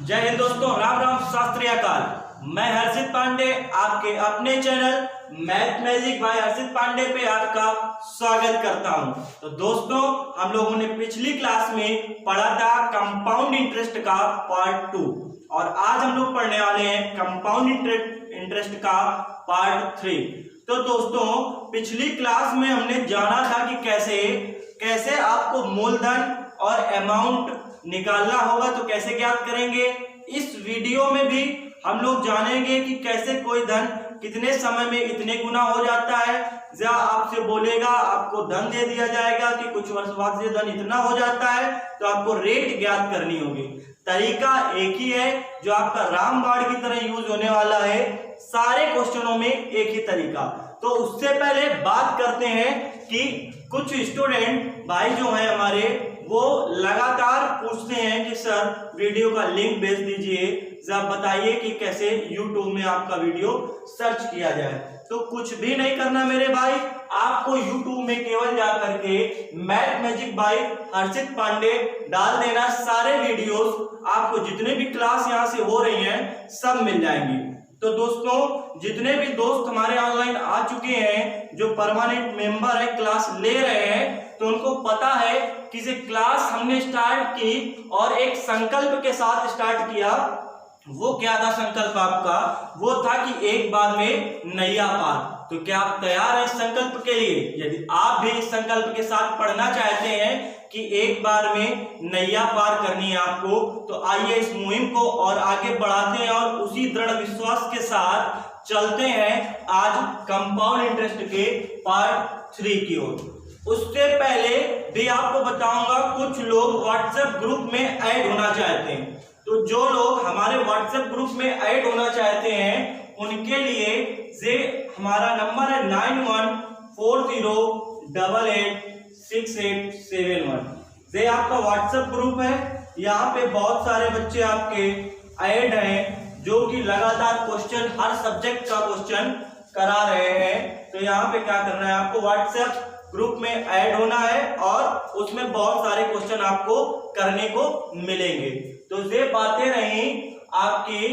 जय हिंद दोस्तों, राम राम, शास्त्रीय काल। मैं हर्षित पांडे आपके अपने चैनल मैथ मैजिक बाय हर्षित पांडे पे आपका स्वागत करता हूं। तो दोस्तों, हम लोगों ने पिछली क्लास में पढ़ा था कंपाउंड इंटरेस्ट का पार्ट 2 और आज हम लोग पढ़ने वाले हैं कंपाउंड इंटरेस्ट का पार्ट 3। तो दोस्तों, पिछली क्लास में हमने जाना था कि कैसे आपको मूलधन और अमाउंट निकालना होगा, तो कैसे ज्ञात करेंगे। इस वीडियो में भी हम लोग जानेंगे कि कैसे कोई धन कितने समय में इतने गुना हो जाता है, या आपसे बोलेगा आपको धन दे दिया जाएगा कि कुछ वर्ष बाद से धन इतना हो जाता है, तो आपको रेट ज्ञात करनी होगी। तरीका एक ही है जो आपका रामबाण की तरह यूज होने वाला है सारे क्वेश्चनों में, एक ही तरीका। तो उससे पहले बात करते हैं कि कुछ स्टूडेंट भाई जो है हमारे, वो लगातार पूछते हैं कि सर वीडियो का लिंक भेज दीजिए, जरा बताइए कि कैसे YouTube में आपका वीडियो सर्च किया जाए। तो कुछ भी नहीं करना मेरे भाई, आपको YouTube में केवल जाकर के मैथ मैजिक बाय हर्षित पांडे डाल देना। सारे वीडियोस आपको जितने भी क्लास यहाँ से हो रही हैं सब मिल जाएंगी। तो दोस्तों, जितने भी दोस्त हमारे ऑनलाइन आ चुके हैं, जो परमानेंट मेंबर है, क्लास ले रहे हैं, तो उनको पता है कि ये क्लास हमने स्टार्ट की और एक संकल्प के साथ स्टार्ट किया। वो क्या था संकल्प आपका? वो था कि एक बार में नैया पार। तो क्या आप तैयार हैं इस संकल्प के लिए? यदि आप भी इस संकल्प के साथ पढ़ना चाहते हैं कि एक बार में नैया पार करनी है आपको, तो आइए इस मुहिम को और आगे बढ़ाते हैं और उसी दृढ़ विश्वास के साथ चलते हैं आज कंपाउंड इंटरेस्ट के पार्ट 3 की ओर। उससे पहले भी आपको बताऊंगा, कुछ लोग व्हाट्सएप ग्रुप में ऐड होना चाहते हैं। तो जो लोग हमारे व्हाट्सएप ग्रुप में ऐड होना चाहते हैं उनके लिए ये हमारा नंबर है 9140886871। ये आपका व्हाट्सएप ग्रुप है। यहाँ पे बहुत सारे बच्चे आपके ऐड हैं जो कि लगातार क्वेश्चन, हर सब्जेक्ट का क्वेश्चन करा रहे हैं। तो यहाँ पे क्या करना है, आपको व्हाट्सएप ग्रुप में ऐड होना है और उसमें बहुत सारे क्वेश्चन आपको करने को मिलेंगे। तो ये बातें रही आपकी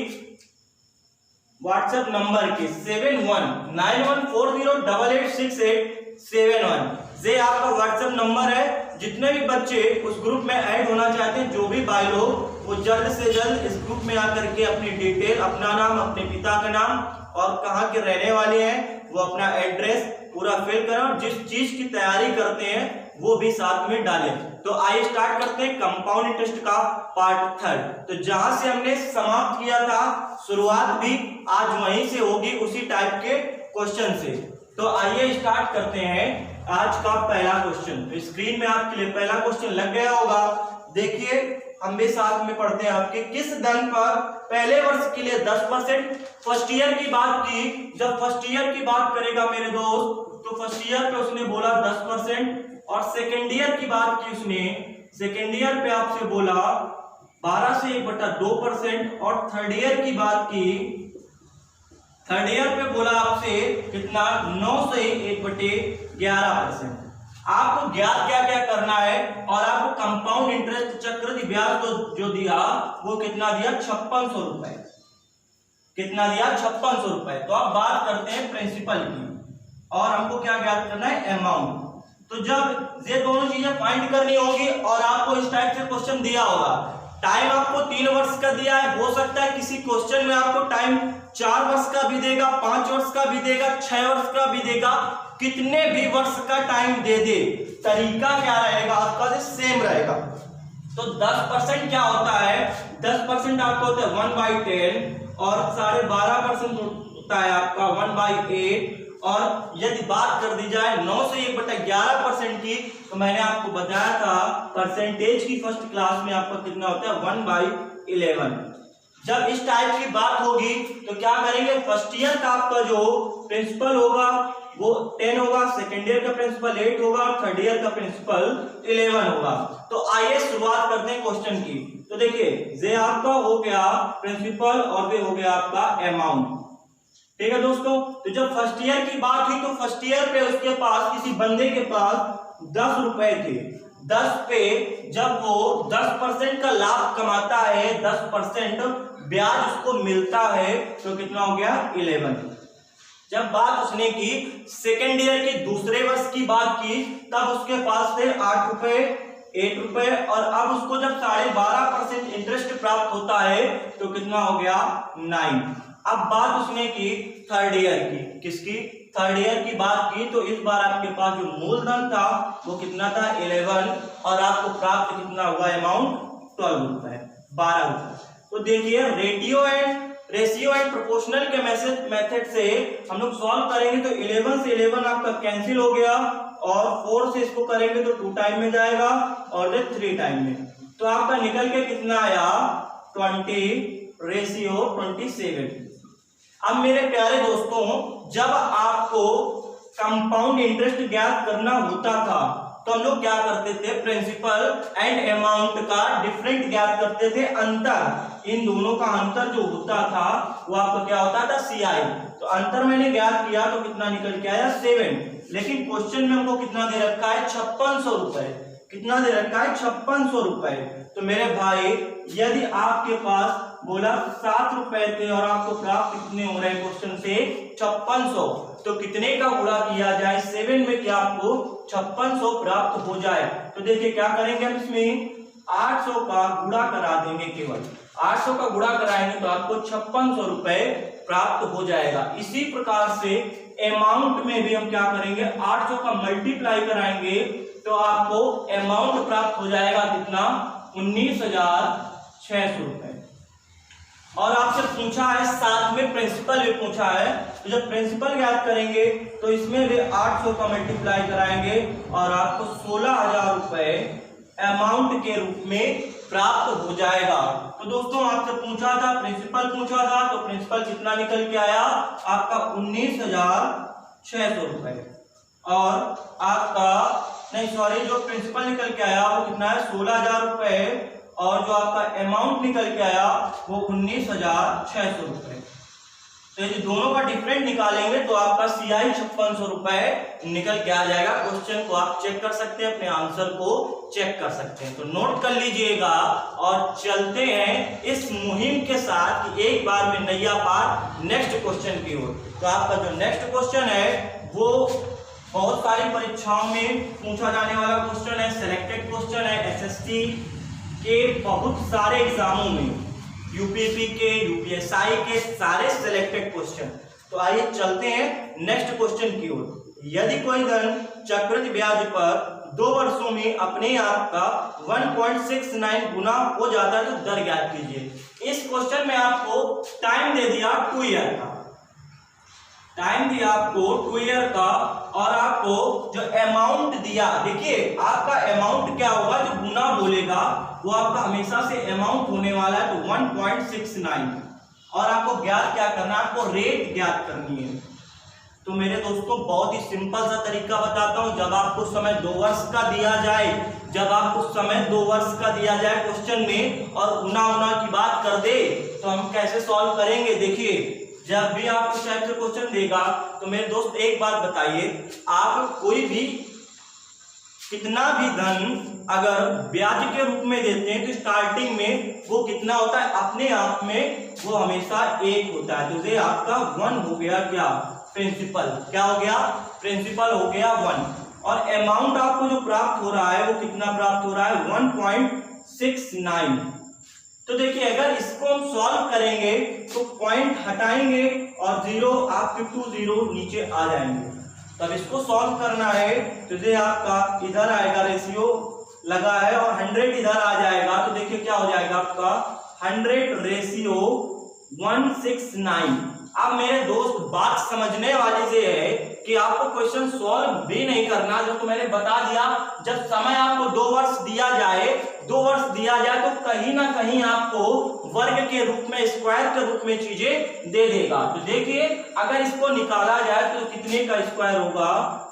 व्हाट्सएप नंबर की 719140886871। ये आपका व्हाट्सएप नंबर है। जितने भी बच्चे उस ग्रुप में ऐड होना चाहते हैं, जो भी भाई लोग, वो जल्द से जल्द इस ग्रुप में आकर के अपनी डिटेल, अपना नाम, अपने पिता का नाम और कहाँ के रहने वाले हैं, वो अपना एड्रेस पूरा फिल करें और जिस चीज की तैयारी करते हैं वो भी साथ में डालें। तो आइए स्टार्ट करते हैं कंपाउंड इंटरेस्ट का पार्ट 3। तो जहां से हमने समाप्त किया था, शुरुआत भी आज वहीं से होगी, उसी टाइप के क्वेश्चन से। तो आइए स्टार्ट करते हैं आज का पहला क्वेश्चन। तो स्क्रीन में आपके लिए पहला क्वेश्चन लग गया होगा। देखिए, हम भी साथ में पढ़ते हैं आपके। किस धन पर पहले वर्ष के लिए 10%, फर्स्ट ईयर की बात की, जब फर्स्ट ईयर की बात करेगा मेरे दोस्त, तो फर्स्ट ईयर पे उसने बोला 10%, और सेकेंड ईयर की बात की उसने, सेकेंड ईयर पे आपसे बोला 12 से 1/2%, और थर्ड ईयर की बात की, थर्ड ईयर पे बोला आपसे कितना, 9 से 1/11%। आपको ज्ञात क्या क्या करना है, और आपको कंपाउंड इंटरेस्ट चक्रवृद्धि ब्याज जो दिया वो कितना दिया, 5600 रुपए। कितना दिया, 5600 रुपए। तो अब बात करते हैं प्रिंसिपल की, और हमको क्या ज्ञात करना है, अमाउंट। तो जब ये दोनों चीजें फाइंड करनी होगी और आपको इस टाइप से क्वेश्चन दिया होगा, टाइम आपको 3 वर्ष का दिया है, हो सकता है किसी क्वेश्चन में आपको टाइम 4 वर्ष का भी देगा, 5 वर्ष का भी देगा, 6 वर्ष का भी देगा, कितने भी वर्ष का टाइम दे दे, तरीका क्या रहेगा आपका, सेम रहेगा। तो 10% क्या होता है, 10% आपको होता है 1/10, और 12.5% होता है आपका 1/8। और यदि बात कर दी जाए 9 से 1/11% की, तो मैंने आपको बताया था परसेंटेज की फर्स्ट क्लास में आपका कितना होता है, 1/11। जब इस टाइप की बात होगी तो क्या करेंगे, फर्स्ट ईयर का आपका जो प्रिंसिपल होगा वो 10 होगा, सेकेंड ईयर का प्रिंसिपल 8 होगा, और थर्ड ईयर का प्रिंसिपल 11 होगा। तो आइए शुरुआत करते हैं क्वेश्चन की। तो देखिए, ये आपका हो गया प्रिंसिपल और ये हो गया आपका अमाउंट। ठीक है दोस्तों। तो जब फर्स्ट ईयर की बात हुई, तो फर्स्ट ईयर पे उसके पास, किसी बंदे के पास 10 रुपए थे। 10 पे जब वो 10% का लाभ कमाता है, 10% ब्याज उसको मिलता है, तो कितना हो गया 11। जब बात उसने की सेकेंड ईयर की दूसरे वर्ष की बात की, तब उसके पास थे 8 रुपए, 8 रुपए, और अब उसको जब 12.5% इंटरेस्ट प्राप्त होता है तो कितना हो गया 9। अब बात उसने की थर्ड ईयर की, किसकी, थर्ड ईयर की बात की, तो इस बार आपके पास जो मूलधन था वो कितना था 11, और आपको प्राप्त कितना हुआ अमाउंट 12 रुपए, 12 रुपए। तो देखिए रेशियो एंड प्रोपोर्शनल के मेथड से हम लोग सॉल्व करेंगे तो 11 से 11 आपका कैंसिल हो गया, और 4 से इसको करेंगे तो 2 टाइम में जाएगा और 3 टाइम में, तो आपका निकल के कितना आया 20:27। अब मेरे प्यारे दोस्तों, जब आपको कंपाउंड इंटरेस्ट ज्ञात करना होता था तो हम लोग क्या करते थे, प्रिंसिपल एंड अमाउंट का डिफरेंट ज्ञात करते थे, अंतर, इन दोनों का अंतर जो होता था वो आपका क्या होता था CI। तो अंतर मैंने ज्ञात किया तो कितना निकल के आया 7, लेकिन क्वेश्चन में हमको कितना दे रखा है 5600 रुपए, कितना दे रखा है 5600 रुपए। तो मेरे भाई यदि आपके पास बोला 7 रुपए थे और आपको प्राप्त कितने हो रहे हैं क्वेश्चन से 5600, तो कितने का गुणा किया जाए 7 में क्या आपको 5600 प्राप्त हो जाए। तो देखिए क्या करेंगे हम इसमें 800 का गुणा करा देंगे, केवल 800 का गुणा कराएंगे तो आपको 5600 रुपए प्राप्त हो जाएगा। इसी प्रकार से अमाउंट में भी हम क्या करेंगे 800 का मल्टीप्लाई कराएंगे तो आपको अमाउंट प्राप्त हो जाएगा कितना 19,600 रुपए। और आपसे पूछा है साथ में प्रिंसिपल भी पूछा है, तो जब प्रिंसिपल ज्ञात करेंगे तो इसमें भी 800 का मल्टीप्लाई कराएंगे और आपको 16,000 रुपए अमाउंट के रूप में प्राप्त हो जाएगा। तो दोस्तों आपसे पूछा था, प्रिंसिपल पूछा था, तो प्रिंसिपल कितना निकल के आया आपका 19,600 रुपए, और आपका जो प्रिंसिपल निकल के आया वो कितना है 16,000 रुपए, और जो आपका अमाउंट निकल के आया वो 19,600 रुपए। तो ये दोनों का डिफरेंट निकालेंगे तो आपका CI 5600 रुपए निकल के आ जाएगा। क्वेश्चन को आप चेक कर सकते हैं, अपने आंसर को चेक कर सकते हैं। तो नोट कर लीजिएगा और चलते हैं इस मुहिम के साथ कि एक बार में नैया पार नेक्स्ट क्वेश्चन की ओर। तो आपका जो नेक्स्ट क्वेश्चन है वो बहुत सारी परीक्षाओं में पूछा जाने वाला क्वेश्चन है, सिलेक्टेड क्वेश्चन है, SST के बहुत सारे एग्जामों में, यूपीपी के, यूपीएसआई के सारे सिलेक्टेड क्वेश्चन। तो आइए चलते हैं नेक्स्ट क्वेश्चन की ओर। यदि कोई धन चक्रवृद्धि ब्याज पर 2 वर्षों में अपने आप का 1.69 गुना हो जाता है तो दर ज्ञात कीजिए। इस क्वेश्चन में आपको टाइम दे दिया 2 ईयर का, टाइम दिया आपको 2 ईयर का, और आपको जो अमाउंट दिया, देखिए आपका अमाउंट क्या होगा, जो गुना बोलेगा वो आपका हमेशा से अमाउंट होने वाला है, तो 1.69, और आपको ज्ञात क्या करना है, आपको रेट ज्ञात करनी है। तो मेरे दोस्तों बहुत ही सिंपल सा तरीका बताता हूं। जब आपको समय 2 वर्ष का दिया जाए, जब आपको समय 2 वर्ष का दिया जाए क्वेश्चन में और गुना की बात कर दे तो हम कैसे सॉल्व करेंगे। देखिए जब भी आपको इस टाइप से क्वेश्चन देगा तो मेरे दोस्त एक बात बताइए, आप कोई भी कितना भी धन अगर ब्याज के रूप में देते हैं तो स्टार्टिंग में वो कितना होता है, अपने आप में वो हमेशा 1 होता है। तो ये आपका 1 हो गया, क्या प्रिंसिपल, क्या हो गया प्रिंसिपल हो गया 1, और अमाउंट आपको जो प्राप्त हो रहा है वो कितना प्राप्त हो रहा है 1.69। तो देखिए अगर इसको हम सॉल्व करेंगे तो पॉइंट हटाएंगे और 0 आपके 2 0 नीचे आ जाएंगे। तब इसको सॉल्व करना है तो ये आपका इधर आएगा, रेशियो लगा है, और 100 इधर आ जाएगा। तो देखिए क्या हो जाएगा आपका 100:169। अब मेरे दोस्त बात समझने वाली से है कि आपको क्वेश्चन सॉल्व भी नहीं करना, जो तो मैंने बता दिया। जब समय आपको 2 वर्ष दिया जाए, 2 वर्ष दिया जाए तो कहीं ना कहीं आपको वर्ग के रूप में, स्क्वायर के रूप में चीजें दे देगा। तो देखिए अगर इसको निकाला जाए तो कितने का स्क्वायर होगा,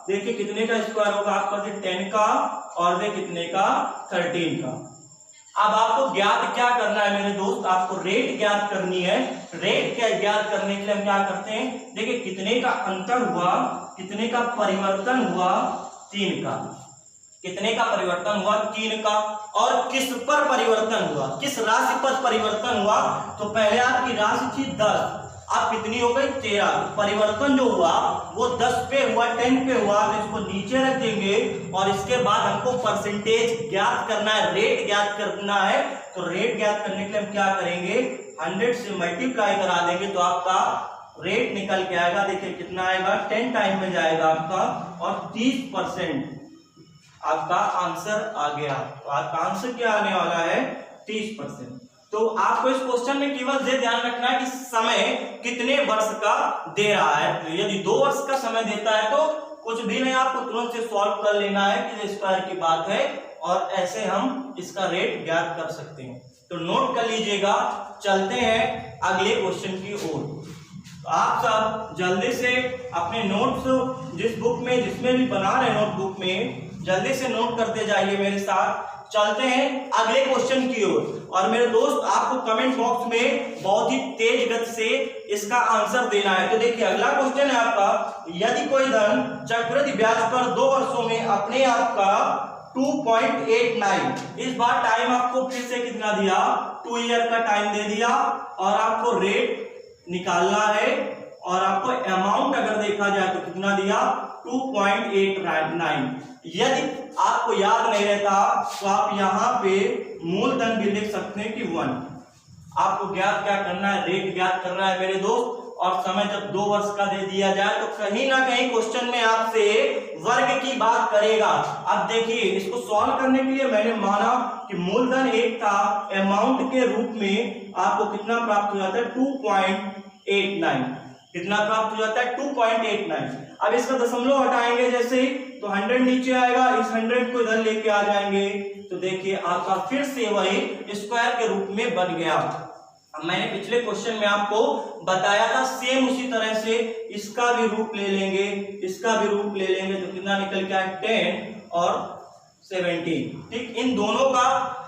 देखिए कितने का स्क्वायर होगा आपका 10 का, और ये कितने का 13 का। अब आपको ज्ञात क्या करना है मेरे दोस्त, आपको रेट ज्ञात करनी है। रेट क्या ज्ञात करने के लिए हम क्या करते हैं, देखिए कितने का अंतर हुआ, कितने का परिवर्तन हुआ 3 का। कितने का परिवर्तन हुआ? 3 का। और किस पर परिवर्तन हुआ? किस राशि पर परिवर्तन हुआ? तो पहले आपकी राशि थी 10, अब कितनी हो गई? 13। परिवर्तन जो हुआ वो 10 पे हुआ, 10 पे हुआ, तो इसको नीचे रख देंगे और इसके बाद हमको परसेंटेज ज्ञात करना है, रेट ज्ञात करना है। तो रेट ज्ञात करने के लिए हम क्या करेंगे? 100 से मल्टीप्लाई करा देंगे तो आपका रेट निकल के आएगा। देखिए कितना आएगा? 10 टाइम में जाएगा आपका और 30% आपका आंसर आ गया। तो आपका आंसर क्या आने वाला है? 30%। तो आपको इस क्वेश्चन में केवल ये ध्यान रखना है कि समय कितने वर्ष का दे रहा है। तो यदि 2 वर्ष का समय देता है तो कुछ भी नहीं, आपको तुरंत से सॉल्व कर लेना है कि ये स्क्वायर की बात है और ऐसे हम इसका रेट ज्ञात कर सकते हैं। तो नोट कर लीजिएगा। चलते हैं अगले क्वेश्चन की ओर। तो आप सब जल्दी से अपने नोट्स जिस बुक में, जिसमें भी बना रहे नोटबुक में, जल्दी से नोट करते जाइए मेरे साथ। चलते हैं अगले क्वेश्चन की ओर। और मेरे दोस्त आपको कमेंट बॉक्स में बहुत ही तेज गति से इसका आंसर देना है। तो देखिए अगला क्वेश्चन है आपका, यदि कोई धन चक्रवृद्धि ब्याज पर 2 वर्षों में अपने आप का 2.89, इस बार टाइम आपको फिर से कितना दिया? 2 ईयर का टाइम दे दिया और आपको रेट निकालना है और आपको अमाउंट अगर देखा जाए तो कितना दिया? 2.89। यदि आपको याद नहीं रहता तो आप यहाँ पे मूलधन भी लिख सकते हैं कि 1। आपको ज्ञात क्या करना है? रेट ज्ञात करना है मेरे दोस्त। और समय जब 2 वर्ष का दे दिया जाए तो कहीं ना कहीं क्वेश्चन में आपसे वर्ग की बात करेगा। अब देखिए इसको सॉल्व करने के लिए मैंने माना कि मूलधन 1 था, अमाउंट के रूप में आपको कितना प्राप्त हो जाता है? 2.89। कितना प्राप्त हो जाता है? 2.89। अब इसका दशमलव हटाएंगे जैसे ही तो 100 नीचे आएगा, इस 100 को इधर लेके आ जाएंगे तो देखिए आपका फिर से वही स्क्वायर के रूप में बन गया। अब मैंने पिछले क्वेश्चन में आपको बताया था सेम उसी तरह से इसका भी रूप ले लेंगे, इसका भी रूप ले लेंगे तो कितना निकल के आए? 10 और 17। ठीक, इन दोनों का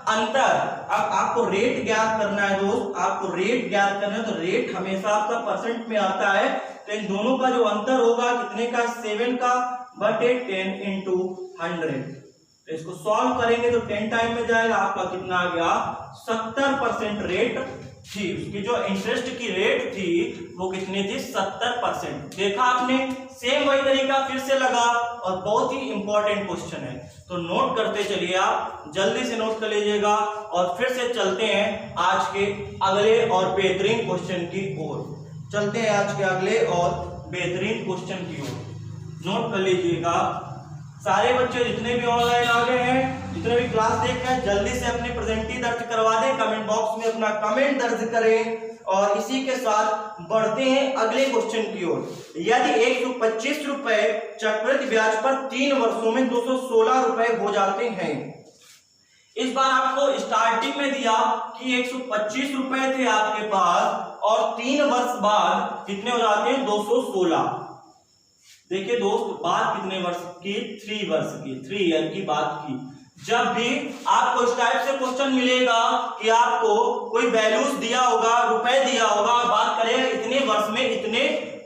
अंतर। अब आपको रेट ज्ञात करना है दोस्त, आपको रेट ज्ञात करना है तो रेट हमेशा आपका परसेंट में आता है। तो इन दोनों का जो अंतर होगा कितने का? 7 का बटे 10 इंटू 100। तो इसको सॉल्व करेंगे तो 10 टाइम में जाएगा, आपका कितना आ गया? 70% रेट थी। उसकी जो इंटरेस्ट की रेट थी वो कितनी थी? 70%। देखा आपने? सेम वही तरीका फिर से लगा और बहुत ही इंपॉर्टेंट क्वेश्चन है। तो नोट करते चलिए, आप जल्दी से नोट कर लीजिएगा और फिर से चलते हैं आज के अगले और बेहतरीन क्वेश्चन की ओर। चलते हैं आज के अगले और बेहतरीन क्वेश्चन की ओर। नोट कर लीजिएगा सारे बच्चे जितने भी ऑनलाइन आ गए हैं, जितने भी क्लास देख रहे हैं, जल्दी से अपनी प्रेजेंटी दर्ज करवा दें, कमेंट बॉक्स में अपना कमेंट दर्ज करें। और इसी के साथ बढ़ते हैं अगले क्वेश्चन की ओर। यदि 125 रुपए चक्रवृद्धि ब्याज पर 3 वर्षों में 216 रुपए हो जाते हैं। इस बार आपको स्टार्टिंग में दिया कि 125 रुपए थे आपके पास और 3 वर्ष बाद कितने हो जाते हैं? 216। देखिए दोस्त, बात कितने वर्ष की? 3 वर्ष की, 3 ईयर की बात की। जब भी आपको इस टाइप से क्वेश्चन मिलेगा कि आपको कोई वैल्यूज दिया होगा, रुपए दिया होगा, बात करेगा इतने वर्ष में इतने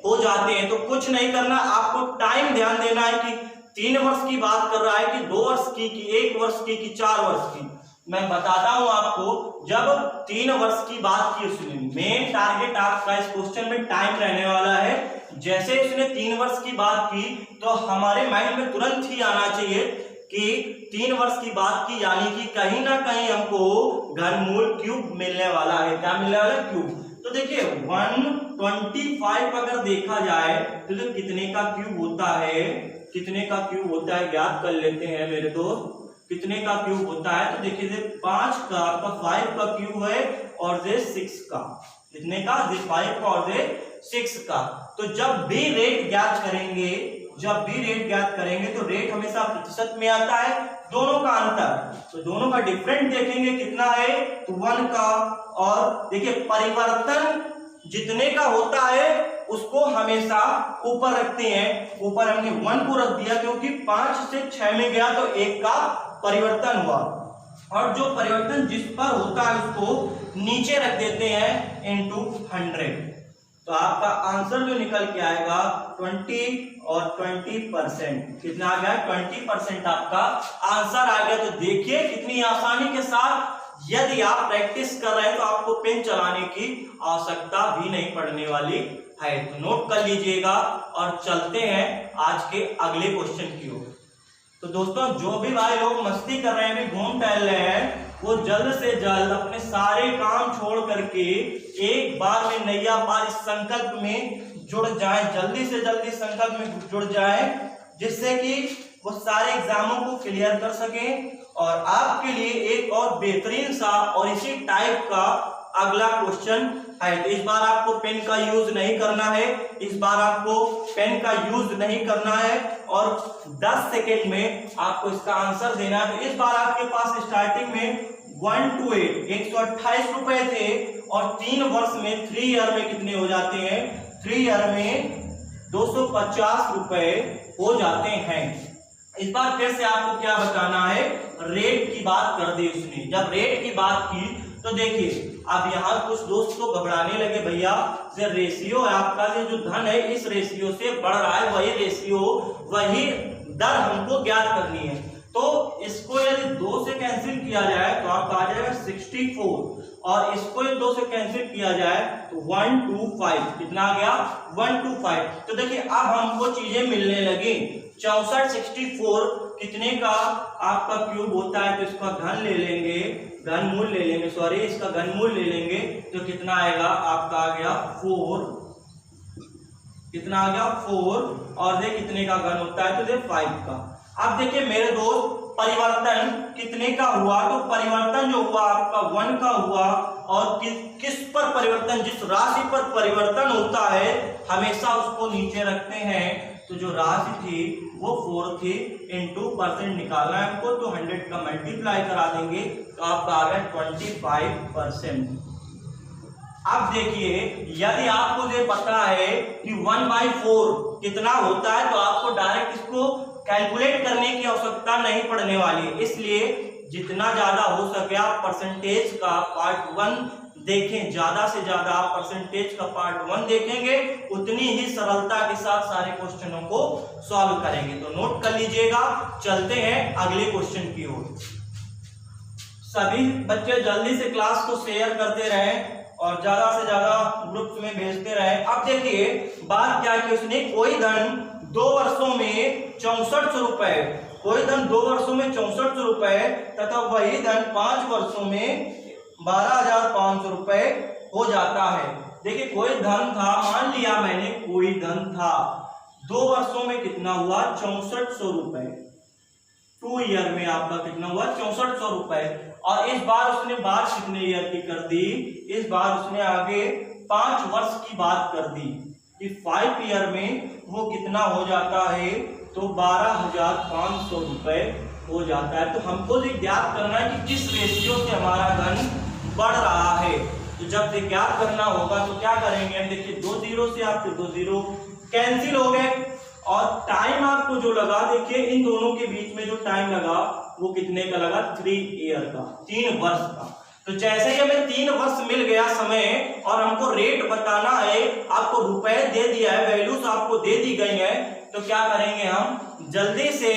हो जाते हैं, तो कुछ नहीं करना, आपको टाइम ध्यान देना है कि 3 वर्ष की बात कर रहा है कि 2 वर्ष की, 1 वर्ष की, 4 वर्ष की। मैं बताता हूं आपको, जब 3 वर्ष की बात की उसने, मेन टारगेट आपका इस क्वेश्चन में टाइम रहने वाला है। जैसे उसने 3 वर्ष की बात की तो हमारे माइंड में तुरंत ही आना चाहिए कि 3 वर्ष की बात की, यानी कि कहीं ना कहीं हमको घनमूल क्यूब मिलने वाला है। क्या मिलने वाला है? क्यूब। तो देखिए 125 अगर देखा जाए तो कितने का क्यूब होता है? कितने का क्यूब होता है ज्ञात कर लेते हैं मेरे दोस्त। कितने का क्यूब होता है? तो देखिए 5 का, 5 का क्यूब है और 6 का। कितने का? 5 का और 6 का। तो जब भी रेट ज्ञात करेंगे, तो रेट हमेशा प्रतिशत में आता है। दोनों का अंतर, तो दोनों का डिफरेंट देखेंगे कितना है? तो 1 का। और देखिए परिवर्तन जितने का होता है उसको हमेशा ऊपर रखते हैं। ऊपर हमने 1 को रख दिया क्योंकि 5 से 6 में गया तो 1 का परिवर्तन हुआ, और जो परिवर्तन जिस पर होता है उसको नीचे रख देते हैं इंटू 100। तो आपका आंसर जो निकल के आएगा 20 और 20%, कितना आ गया 20% आपका आंसर आ गया। तो देखिए कितनी आसानी के साथ यदि आप प्रैक्टिस कर रहे हैं तो आपको पेन चलाने की आवश्यकता भी नहीं पड़ने वाली है। तो नोट कर लीजिएगा और चलते हैं आज के अगले क्वेश्चन की ओर। तो दोस्तों जो भी भाई लोग मस्ती कर रहे हैं, भी घूम टहल रहे हैं, वो जल्द से जल्द अपने सारे काम छोड़ करके एक बार में नैया पार इस संकल्प में जुड़ जाएं, जल्दी से जल्दी संकल्प में जुड़ जाएं, जिससे कि वो सारे एग्जामों को क्लियर कर सकें। और आपके लिए एक और बेहतरीन सा और इसी टाइप का अगला क्वेश्चन है। तो इस बार आपको पेन का यूज नहीं करना है, इस बार आपको पेन का यूज नहीं करना है और 10 सेकेंड में आपको इसका आंसर देना है। तो इस बार आपके पास स्टार्टिंग में 1 to 8 128 रुपए थे और 3 वर्ष में 3 ईयर में कितने हो जाते हैं, 3 ईयर में 250 रुपए हो जाते हैं। इस बार फिर से आपको क्या बताना है, रेट की बात कर दी उसने। जब रेट की बात की तो देखिए अब यहाँ कुछ दोस्त तो घबराने लगे, भैया जो रेशियो है आपका, जो धन है इस रेशियो से बढ़ रहा है, वही रेशियो वही दर हमको ज्ञात करनी है। तो इसको यदि 2 से कैंसिल किया जाए तो आपका आ जाएगा 64 और इसको 2 से कैंसिल किया जाए तो 125, कितना आ गया 125। तो देखिए अब हमको चीजें मिलने लगी। 64 64 कितने का आपका क्यूब होता है, तो इसका घन ले लेंगे, घनमूल ले लेंगे, सॉरी इसका घनमूल ले लेंगे तो कितना आएगा आपका आ गया 4, कितना आ गया 4 और ये कितने का घन होता है तो ये 5 का। अब देखिए मेरे दोस्त परिवर्तन कितने का हुआ, तो परिवर्तन जो हुआ आपका 1 का हुआ और किस पर परिवर्तन, जिस राशि पर परिवर्तन होता है हमेशा उसको नीचे रखते हैं। तो जो राशि थी वो 4 थी, इनटू परसेंट निकालना है हमको, तो 100 का मल्टीप्लाई करा देंगे तो आपका आ गया 25%। अब देखिए यदि आपको ये पता है कि 1/4 कितना होता है तो आपको डायरेक्ट इसको कैलकुलेट करने की आवश्यकता नहीं पड़ने वाली, इसलिए जितना ज्यादा हो सके आप परसेंटेज का पार्ट 1 देखें, ज्यादा से ज्यादा आप परसेंटेज का पार्ट 1 देखेंगे उतनी ही सरलता के साथ सारे क्वेश्चनों को सॉल्व करेंगे। तो नोट कर लीजिएगा, चलते हैं अगले क्वेश्चन की ओर। सभी बच्चे जल्दी से क्लास को शेयर करते रहें और ज्यादा से ज्यादा ग्रुप्स में भेजते रहें। अब देखिए बात क्या है, उसने कोई धन 2 वर्षों में 6400 रुपए, कोई धन 2 वर्षों में 6400 रुपए तथा वही धन 5 वर्षों में 12,500 रुपए हो जाता है। देखिए कोई धन था, मान लिया मैंने कोई धन था 2 वर्षों में कितना हुआ 6400 रुपए, 2 ईयर में आपका कितना हुआ 6400 रुपए। और इस बार उसने बात कितने ईयर की कर दी, इस बार उसने आगे 5 वर्ष की बात कर दी कि 5 ईयर में वो कितना हो जाता है तो 12,500 रुपए हो जाता है। तो हमको ये ज्ञात करना है कि किस रेशियो से हमारा धन बढ़ रहा है। तो जब ये ज्ञात करना होगा तो क्या करेंगे हम, देखिए 2 0 से आपके 2 0 कैंसिल हो गए और टाइम आपको जो लगा, देखिए इन दोनों के बीच में जो टाइम लगा वो कितने का लगा 3 ईयर का, 3 वर्ष का। तो जैसे कि हमें 3 वर्ष मिल गया समय और हमको रेट बताना है, आपको रुपए दे दिया है, वैल्यूज आपको दे दी गई है, तो क्या करेंगे हम जल्दी से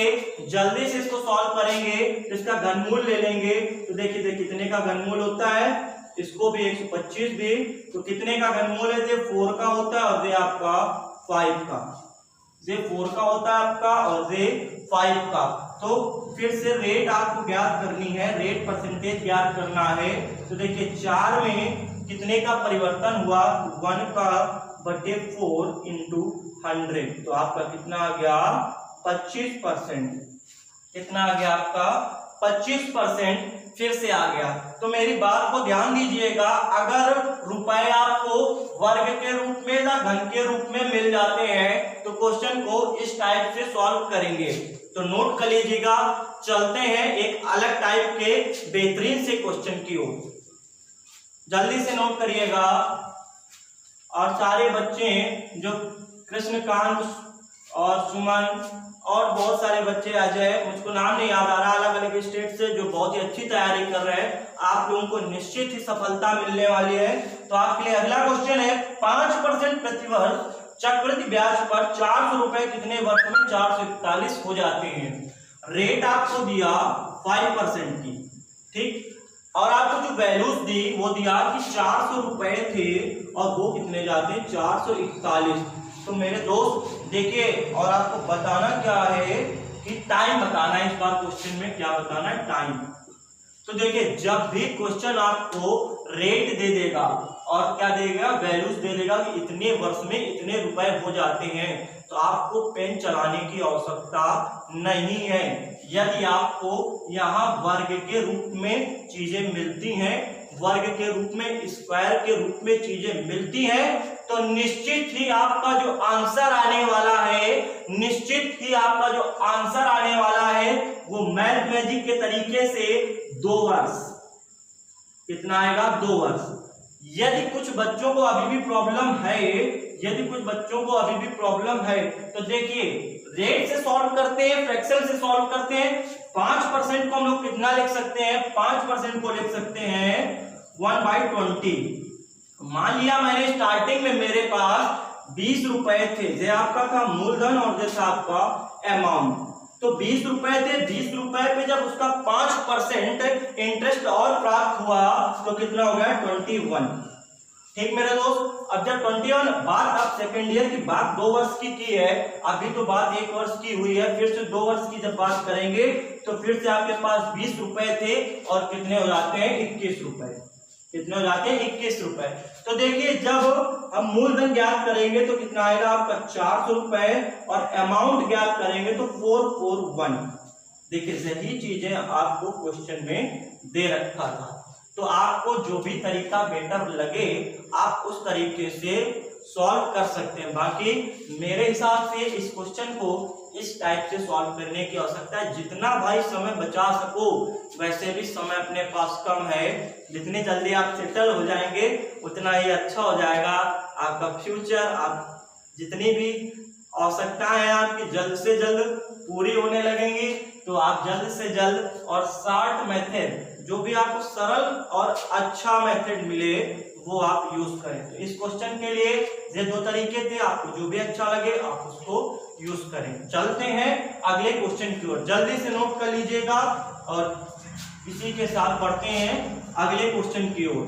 इसको सॉल्व करेंगे। इसका घनमूल ले लेंगे तो देखिए कितने का घनमूल होता है, इसको भी 125 भी, तो कितने का घनमूल है, 4 का होता है और ये आपका 5 का, ये 4 का होता है आपका और ये 5 का। तो फिर से रेट आपको ज्ञात करनी है, रेट परसेंटेज ज्ञात करना है। तो देखिए 4 में कितने का परिवर्तन हुआ 1 का बटे 4 इंटू 100, तो आपका कितना आ गया 25%, कितना आ गया आपका 25% फिर से आ गया। तो मेरी बात को ध्यान दीजिएगा, अगर रुपए आपको वर्ग के रूप में या घन के रूप में मिल जाते हैं तो क्वेश्चन को इस टाइप से सॉल्व करेंगे। तो नोट कर लीजिएगा, चलते हैं एक अलग टाइप के बेहतरीन से क्वेश्चन की ओर, जल्दी से नोट करिएगा। और सारे बच्चे जो कृष्णकांत और सुमन और बहुत सारे बच्चे, अजय, मुझको नाम नहीं याद आ रहा, अलग अलग स्टेट से जो बहुत ही अच्छी तैयारी कर रहे हैं, आप लोगों को निश्चित ही सफलता मिलने वाली है। तो आपके लिए अगला क्वेश्चन है 5% प्रतिवर्ष चक्रवृद्धि ब्याज पर 400 रुपए कितने वर्ष में 441 हो जाते हैं। रेट आपको दिया 5% की, ठीक, और आपको जो वैल्यूज दी वो दिया कि 400 रुपए थे और वो कितने जाते हैं 441। तो मेरे दोस्त देखिए, और आपको बताना क्या है कि टाइम बताना है। इस बार क्वेश्चन में क्या बताना है, टाइम। तो देखिए, जब भी क्वेश्चन आपको रेट दे देगा और क्या देगा, वैल्यूज दे देगा कि इतने वर्ष में इतने रुपए हो जाते हैं, तो आपको पेन चलाने की आवश्यकता नहीं है। यदि आपको यहाँ वर्ग के रूप में चीजें मिलती हैं, वर्ग के रूप में, स्क्वायर के रूप में चीजें मिलती हैं, तो निश्चित ही आपका जो आंसर आने वाला है, निश्चित ही आपका जो आंसर आने वाला है वो मैथ मैजिक के तरीके से 2 वर्ष। कितना आएगा, 2 वर्ष। यदि कुछ बच्चों को अभी भी प्रॉब्लम है, यदि कुछ बच्चों को अभी भी प्रॉब्लम है, तो देखिए, रेट से सॉल्व करते हैं, फ्रैक्शन से सॉल्व करते हैं। 5% को हम लोग कितना लिख सकते हैं, 5% को लिख सकते हैं 1/20। मान लिया मैंने स्टार्टिंग में मेरे पास 20 रुपए थे, ये आपका था मूलधन और जैसे आपका अमाउंट, तो 20 रुपए थे, 20 रुपए पे जब उसका 5% इंटरेस्ट और प्राप्त हुआ तो कितना हो गया 21। ठीक मेरे दोस्त, अब जब 21, बात अब सेकेंड ईयर की बात 2 वर्ष की है, अभी तो बात 1 वर्ष की हुई है, फिर से 2 वर्ष की जब बात करेंगे तो फिर से आपके पास 20 रुपए थे और कितने हो जाते हैं 21 रुपए। कितने हो जाते हैं 21 रुपए। तो देखिए, जब हम मूलधन ज्ञात करेंगे तो कितना आएगा आपका 400 रुपए और अमाउंट ज्ञात करेंगे तो 441। देखिए, सही चीजें आपको क्वेश्चन में दे रखा था, तो आपको जो भी तरीका बेटर लगे आप उस तरीके से सॉल्व कर सकते हैं। बाकी मेरे हिसाब से इस क्वेश्चन को इस टाइप से सॉल्व करने की आवश्यकता है। जितना भाई समय बचा सको, वैसे भी समय अपने पास कम है, जितनी जल्दी आप सेटल हो जाएंगे उतना ही अच्छा हो जाएगा आपका फ्यूचर। आप जितनी भी आवश्यकताएं हैं आपकी जल्द से जल्द पूरी होने लगेंगी, तो आप जल्द से जल्द और शॉर्ट मेथड, जो भी आपको सरल और अच्छा मेथड मिले वो आप यूज करें। तो इस क्वेश्चन के लिए ये 2 तरीके थे, आपको जो भी अच्छा लगे आप उसको यूज करें। चलते हैं अगले क्वेश्चन की ओर, जल्दी से नोट कर लीजिएगा और इसी के साथ बढ़ते हैं अगले क्वेश्चन की ओर।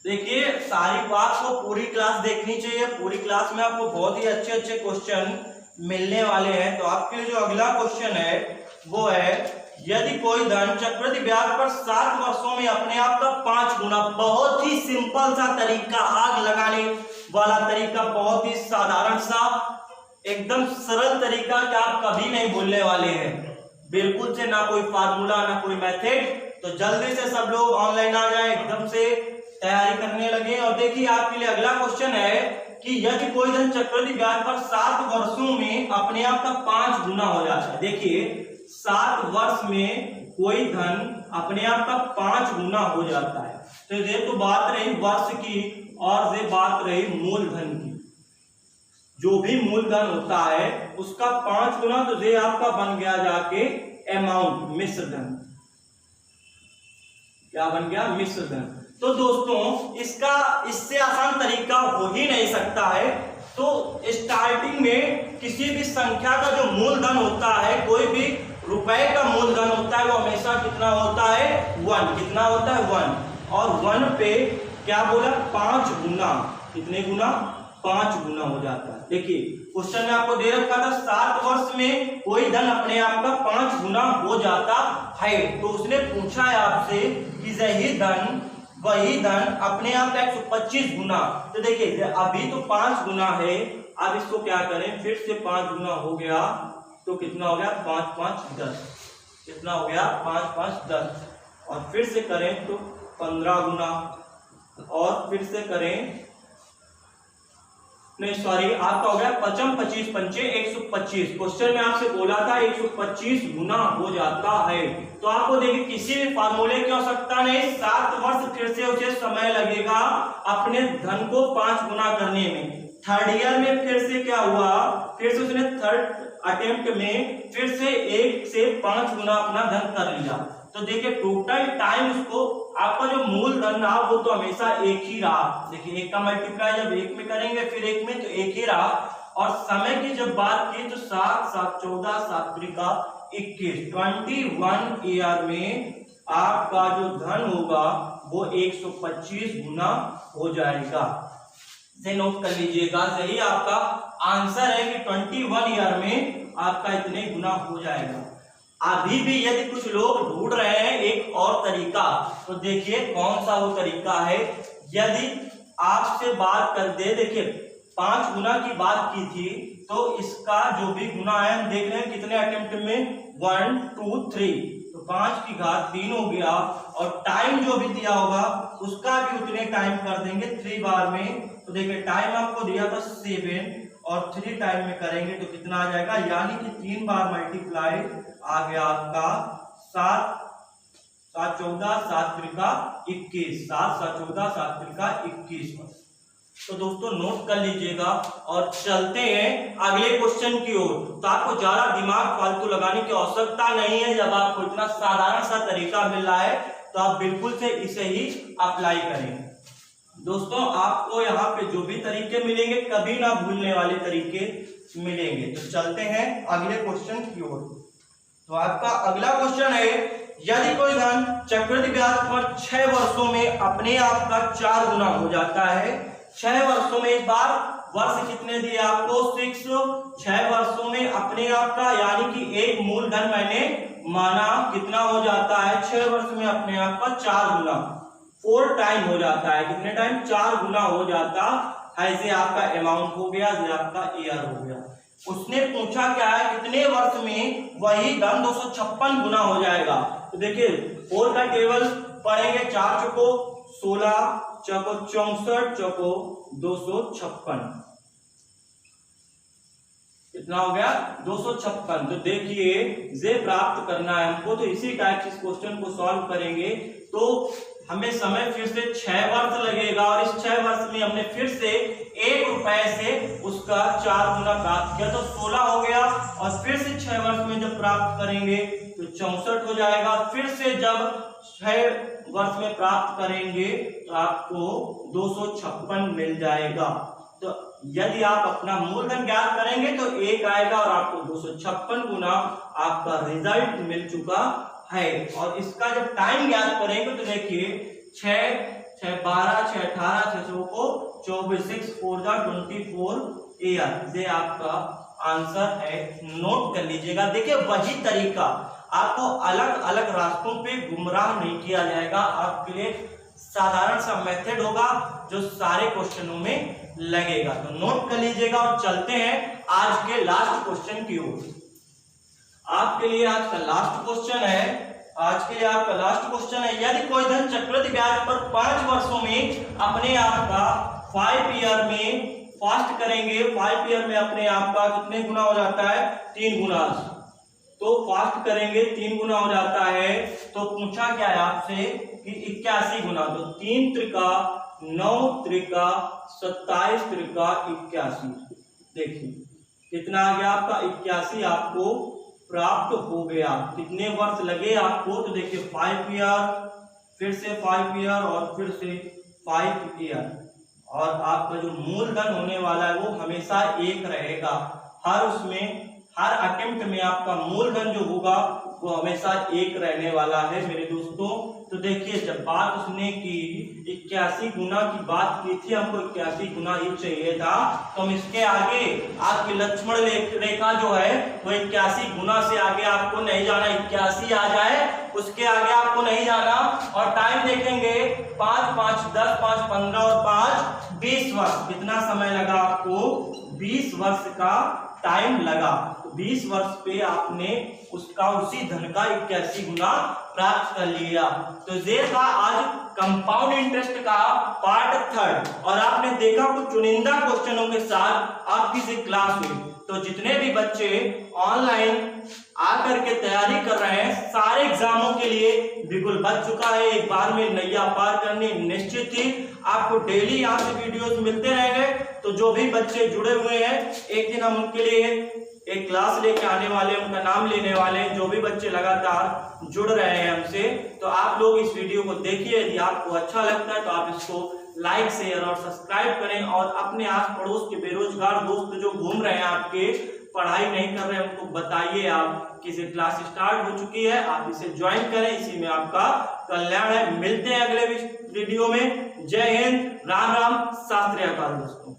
देखिए, सारी बात को पूरी क्लास देखनी चाहिए, पूरी क्लास में आपको बहुत ही अच्छे अच्छे क्वेश्चन मिलने वाले हैं। तो आपके लिए जो अगला क्वेश्चन है वो है, यदि कोई धन चक्रवृद्धि ब्याज पर 7 वर्षों में अपने आप का 5 गुना, बहुत ही सिंपल सा तरीका, आग लगाने वाला तरीका, बहुत ही साधारण सा, एकदम सरल तरीका कि आप कभी नहीं भूलने वाले हैं, बिल्कुल से, ना कोई फार्मूला ना कोई मेथड। तो जल्दी से सब लोग ऑनलाइन आ जाए, एकदम से तैयारी करने लगे। और देखिए, आपके लिए अगला क्वेश्चन है कि यदि कोई धन चक्रवृद्धि ब्याज पर 7 वर्षों में अपने आप का 5 गुना हो जाता है। देखिए, 7 वर्ष में कोई धन अपने आप का 5 गुना हो जाता है, तो ये तो बात रही वर्ष की और ये बात रही मूलधन की। जो भी मूलधन होता है उसका 5 गुना, तो ये आपका बन गया जाके अमाउंट, मिश्र धन। क्या बन गया, मिश्र धन। तो दोस्तों, इससे आसान तरीका हो ही नहीं सकता है। तो स्टार्टिंग में किसी भी संख्या का जो मूलधन होता है, कोई भी रुपए का मूलधन होता है, वो हमेशा कितना होता है 1। कितना होता है 1, और 1 पे क्या बोला 5 गुना। कितने गुना, 5 गुना हो जाता है। देखिए, क्वेश्चन में आपको दे रखा था 7 वर्ष में कोई धन अपने आप का 5 गुना हो जाता है, तो उसने पूछा है आपसे कि वही धन अपने आप का 125 गुना। तो देखिए, अभी तो 5 गुना है, अब इसको क्या करें, फिर से 5 गुना हो गया तो कितना हो गया 5 5 10। कितना हो गया 5 5 10, और फिर से करें तो 15 गुना, और फिर से करें, नहीं सॉरी, आपका हो गया 55 25 पंचे 125। क्वेश्चन में आपसे बोला था 125 गुना हो जाता है। तो आपको देखिए, किसी भी फार्मूले की आवश्यकता नहीं, 7 वर्ष फिर से उसे समय लगेगा अपने धन को 5 गुना करने में। थर्ड ईयर में फिर से क्या हुआ, फिर से उसने थर्ड अटेम्प्ट में फिर से 1 से 5 गुना अपना धन कर लिया। तो देखिए टोटल टाइम उसको, आपका जो मूलधन रहा वो तो हमेशा एक ही रहा। देखिए 1 का मल्टीप्लाई जब 1 में करेंगे फिर 1 में, तो 1 ही रहा। और समय की जब बात की तो 7 7 14 7 त्रिका 21, 21 ईयर में आपका जो धन होगा वो 125 गुना हो जाएगा। इसे नोट कर लीजिएगा, यही आपका आंसर है कि 21 ईयर में आपका इतने गुना हो जाएगा। अभी भी यदि कुछ लोग ढूंढ रहे हैं एक और तरीका, तो देखिए कौन सा वो तरीका है। यदि आपसे बात कर दे, देखिए 5 गुना की बात की थी, तो इसका जो भी गुना है हम देख रहे हैं कितने अटेम्प्ट में, 1 2 3, तो 5 की घात 3 हो गया। और टाइम जो भी दिया होगा उसका भी उतने टाइम कर देंगे 3 बार में। तो देखिए टाइम आपको दिया था 7 और 3 टाइम में करेंगे तो कितना आ जाएगा, यानी कि 3 बार मल्टीप्लाई आ गया आपका 7 7 14 7 त्रिका 21, 7 7 14 7 त्रिका 21। तो दोस्तों नोट कर लीजिएगा और चलते हैं अगले क्वेश्चन की ओर। तो आपको ज्यादा दिमाग फालतू लगाने की आवश्यकता नहीं है। जब आपको इतना साधारण सा तरीका मिल रहा है तो आप बिल्कुल से इसे ही अप्लाई करें। दोस्तों आपको यहाँ पे जो भी तरीके मिलेंगे कभी ना भूलने वाले तरीके मिलेंगे। तो चलते हैं अगले क्वेश्चन की ओर। तो आपका अगला क्वेश्चन है, यदि कोई धन चक्रवृद्धि ब्याज पर 6 वर्षों में अपने आप का 4 गुना हो जाता है। 6 वर्षों में, इस बार वर्ष कितने दिए आपको, 6। 6 वर्षों में अपने आप का, यानी कि एक मूलधन मैंने माना कितना हो जाता है, 6 वर्ष में अपने आप का 4 गुना, 4 टाइम हो जाता है। कितने टाइम, 4 गुना हो जाता है। ऐसे आपका अमाउंट हो गया, ये आपका ईयर हो गया। उसने पूछा क्या है, कितने वर्ष में वही धन 256 गुना हो जाएगा। तो देखिए 4 का टेबल पढ़ेंगे, 4 चौको 16, चौको 64, चौको 256, कितना हो गया 256। तो देखिए ये प्राप्त करना है हमको, तो इसी टाइप से इस क्वेश्चन को सॉल्व करेंगे तो हमें समय फिर से 6 वर्ष लगेगा। और इस 6 वर्ष में हमने फिर से 1 रुपए से उसका 4 गुना प्राप्त किया, तो 16 हो गया। और फिर से 6 वर्ष में जब प्राप्त करेंगे तो 64 हो जाएगा। फिर से जब 6 वर्ष में प्राप्त करेंगे तो आपको 256 मिल जाएगा। तो यदि आप अपना मूलधन ज्ञात करेंगे तो 1 आएगा और आपको 256 गुना आपका रिजल्ट मिल चुका है। और इसका जब टाइम ज्ञात करेंगे तो देखिए 6 6 12 6 18 6 को 24, 6 4 24 ईयर, ये आपका आंसर है। नोट कर लीजिएगा। देखिए वही तरीका, आपको अलग अलग रास्तों पे गुमराह नहीं किया जाएगा। आपके लिए साधारण सा मेथड होगा जो सारे क्वेश्चनों में लगेगा। तो नोट कर लीजिएगा और चलते हैं आज के लास्ट क्वेश्चन की ओर। आपके लिए आज का लास्ट क्वेश्चन है, आज के लिए आपका लास्ट क्वेश्चन है, यदि कोई धन चक्रवृद्धि ब्याज पर 5 वर्षों में अपने आप का 5 ईयर में फास्ट करेंगे, 5 ईयर में अपने आप का कितने गुना हो जाता है, 3 गुना। तो फास्ट करेंगे 3 गुना हो जाता है। तो पूछा क्या है आपसे कि 81 गुना, तो 3 त्रिका 9 त्रिका 27 त्रिका 81। देखिए कितना आ गया आपका 81 आपको प्राप्त हो गया। कितने वर्ष लगे आपको, तो देखिए 5 ईयर, फिर से 5 ईयर और फिर से 5 ईयर। और आपका जो मूलधन होने वाला है वो हमेशा 1 रहेगा। हर उसमें हर अटेम्प्ट में आपका मूलधन जो होगा वो हमेशा 1 रहने वाला है मेरे दोस्तों। तो देखिए जब बात उसने की 81 गुना की बात की थी, हमको 81 गुना ही चाहिए था, तो हम इसके आगे आपकी लक्ष्मण रेखा जो है वो 81 गुना से आगे आपको नहीं जाना। 81 आ जाए उसके आगे आपको नहीं जाना। और टाइम देखेंगे 5 5 10 5 15 और 5 20 वर्ष। कितना समय लगा आपको, 20 वर्ष का टाइम लगा। 20 वर्ष पे आपने उसका उसी धन का 81 गुना प्राप्त कर लिया। तो ये था आज कंपाउंड इंटरेस्ट का पार्ट 3 और आपने देखा कुछ चुनिंदा क्वेश्चनों के साथ आपकी से क्लास हुई। तो जितने भी बच्चे ऑनलाइन आकर के तैयारी कर रहे हैं सारे एग्जामों के लिए बिल्कुल बच चुका है। एक बार में नैया पार करनी निश्चित थी। आपको डेली यहाँ से वीडियोस मिलते रहेंगे। तो जो भी बच्चे जुड़े हुए हैं, एक दिन हम उनके लिए एक क्लास लेके आने वाले हैं, उनका नाम लेने वाले हैं। जो भी बच्चे लगातार जुड़ रहे हैं हमसे, तो आप लोग इस वीडियो को देखिए। यदि आपको अच्छा लगता है तो आप इसको लाइक, शेयर और सब्सक्राइब करें और अपने आस पड़ोस के बेरोजगार दोस्त जो घूम रहे हैं, आपके पढ़ाई नहीं कर रहे हैं, उनको बताइए आप कि क्लास स्टार्ट हो चुकी है, आप इसे ज्वाइन करें, इसी में आपका कल्याण है। मिलते हैं अगले वीडियो में। जय हिंद, राम राम, शास्त्री अकाल दोस्तों।